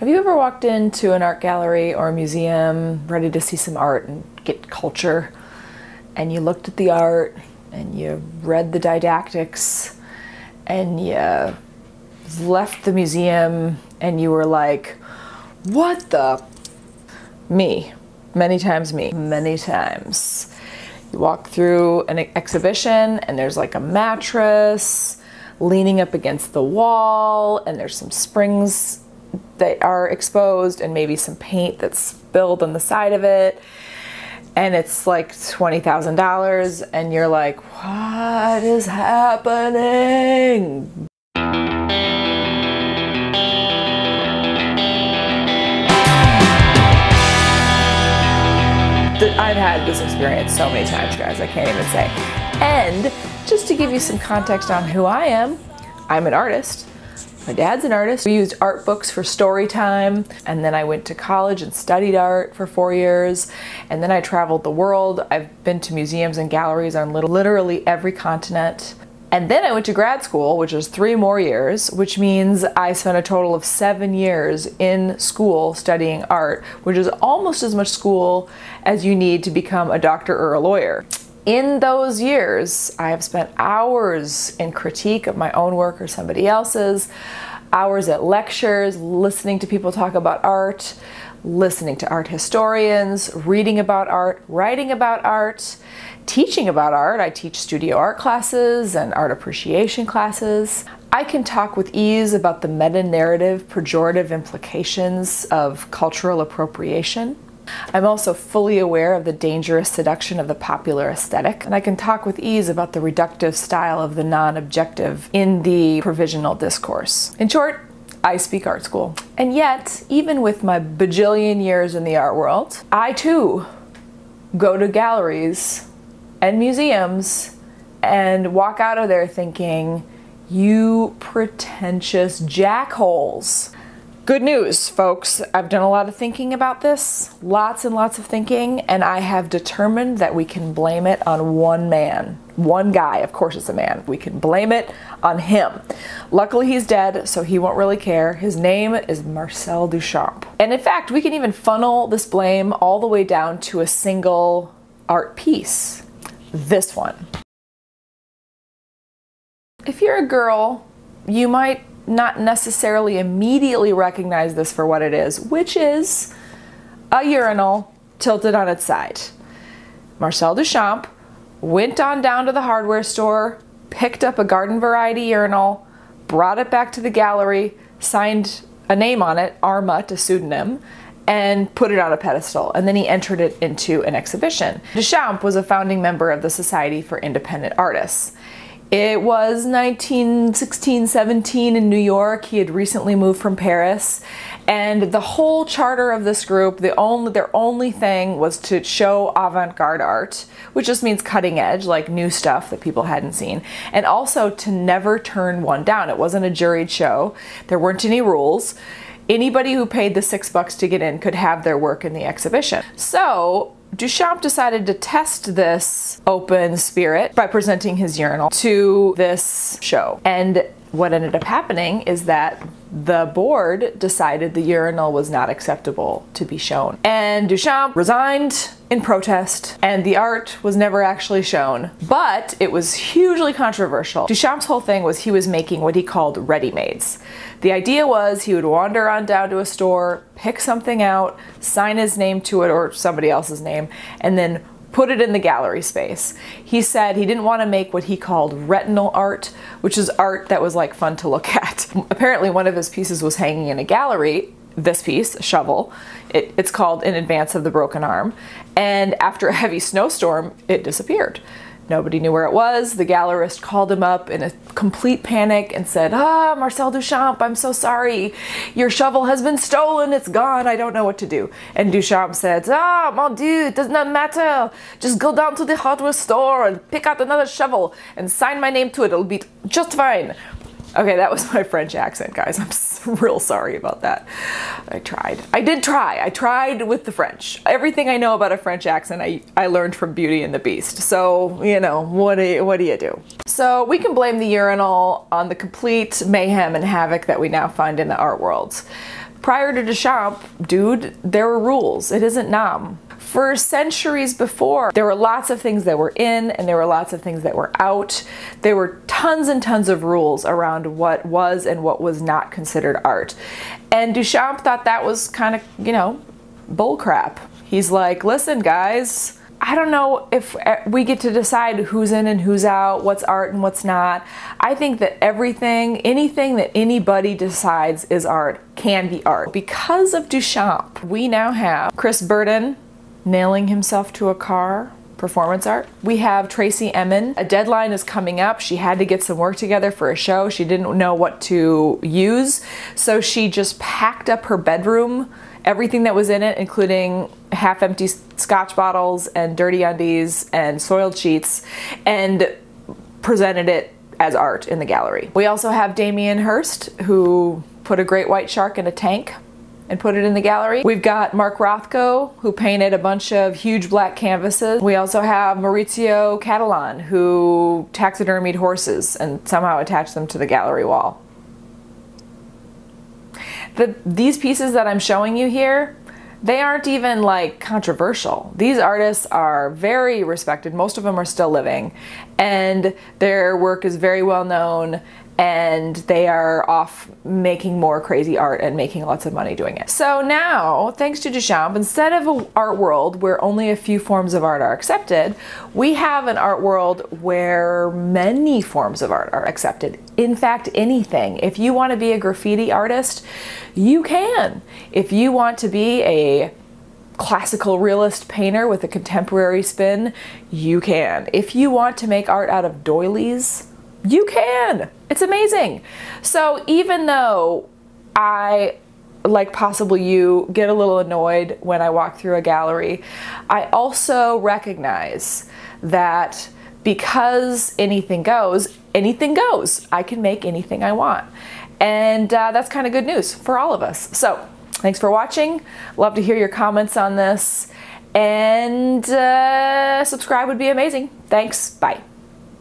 Have you ever walked into an art gallery or a museum ready to see some art and get culture, and you looked at the art and you read the didactics and you left the museum and you were like, what the? Me. Many times me. Many times. You walk through an exhibition and there's like a mattress leaning up against the wall and there's some springs that are exposed and maybe some paint that's spilled on the side of it, and it's like $20,000 and you're like, what is happening? I've had this experience so many times, guys, I can't even say. And just to give you some context on who I am, I'm an artist. My dad's an artist. We used art books for story time, and then I went to college and studied art for 4 years, and then I traveled the world. I've been to museums and galleries on literally every continent. And then I went to grad school, which is 3 more years, which means I spent a total of 7 years in school studying art, which is almost as much school as you need to become a doctor or a lawyer. In those years, I have spent hours in critique of my own work or somebody else's, hours at lectures, listening to people talk about art, listening to art historians, reading about art, writing about art, teaching about art. I teach studio art classes and art appreciation classes. I can talk with ease about the meta-narrative, pejorative implications of cultural appropriation. I'm also fully aware of the dangerous seduction of the popular aesthetic, and I can talk with ease about the reductive style of the non-objective in the provisional discourse. In short, I speak art school. And yet, even with my bajillion years in the art world, I too go to galleries and museums and walk out of there thinking, you pretentious jackholes. Good news, folks. I've done a lot of thinking about this, lots and lots of thinking, and I have determined that we can blame it on one man. One guy, of course it's a man. We can blame it on him. Luckily he's dead, so he won't really care. His name is Marcel Duchamp. And in fact, we can even funnel this blame all the way down to a single art piece. This one. If you're a girl, you might not necessarily immediately recognize this for what it is, which is a urinal tilted on its side. Marcel Duchamp went on down to the hardware store, picked up a garden variety urinal, brought it back to the gallery, signed a name on it, Arma, a pseudonym, and put it on a pedestal, and then he entered it into an exhibition. Duchamp was a founding member of the Society for Independent Artists. It was 1916-17 in New York. He had recently moved from Paris, and the whole charter of this group, their only thing was to show avant-garde art, which just means cutting edge, like new stuff that people hadn't seen, and also to never turn one down. It wasn't a juried show. There weren't any rules. Anybody who paid the $6 to get in could have their work in the exhibition. So Duchamp decided to test this open spirit by presenting his urinal to this show. And what ended up happening is that the board decided the urinal was not acceptable to be shown. And Duchamp resigned in protest, and the art was never actually shown. But it was hugely controversial. Duchamp's whole thing was he was making what he called Readymades. The idea was he would wander on down to a store, pick something out, sign his name to it or somebody else's name, and then put it in the gallery space. He said he didn't want to make what he called retinal art, which is art that was like fun to look at. Apparently one of his pieces was hanging in a gallery, this piece, a shovel. It's called In Advance of the Broken Arm. And after a heavy snowstorm, it disappeared. Nobody knew where it was. The gallerist called him up in a complete panic and said, Marcel Duchamp, I'm so sorry. Your shovel has been stolen. It's gone. I don't know what to do. And Duchamp said, mon Dieu, it does not matter. Just go down to the hardware store and pick out another shovel and sign my name to it. It'll be just fine. Okay, that was my French accent, guys. I'm real sorry about that. I tried. I did try. I tried with the French. Everything I know about a French accent, I learned from Beauty and the Beast. So, you know, what do you do? So we can blame the urinal on the complete mayhem and havoc that we now find in the art world. Prior to Duchamp, dude, there were rules. It isn't numb. For centuries before, there were lots of things that were in and there were lots of things that were out. There were tons and tons of rules around what was and what was not considered art. And Duchamp thought that was kind of, you know, bull crap. He's like, listen guys, I don't know if we get to decide who's in and who's out, what's art and what's not. I think that anything that anybody decides is art can be art. Because of Duchamp, we now have Chris Burden nailing himself to a car, performance art. We have Tracy Emin. A deadline is coming up. She had to get some work together for a show. She didn't know what to use, so she just packed up her bedroom, everything that was in it, including half-empty scotch bottles and dirty undies and soiled sheets, and presented it as art in the gallery. We also have Damien Hirst, who put a great white shark in a tank and put it in the gallery. We've got Mark Rothko, who painted a bunch of huge black canvases. We also have Maurizio Catalan, who taxidermied horses and somehow attached them to the gallery wall. These pieces that I'm showing you here, they aren't even like controversial. These artists are very respected. Most of them are still living, and their work is very well known, and they are off making more crazy art and making lots of money doing it. So now, thanks to Duchamp, instead of an art world where only a few forms of art are accepted, we have an art world where many forms of art are accepted. In fact, anything. If you want to be a graffiti artist, you can. If you want to be a classical realist painter with a contemporary spin, you can. If you want to make art out of doilies, you can. It's amazing. So even though I, like possibly you, get a little annoyed when I walk through a gallery, I also recognize that because anything goes, I can make anything I want. And that's kind of good news for all of us. So thanks for watching. Love to hear your comments on this. And subscribe would be amazing. Thanks. Bye.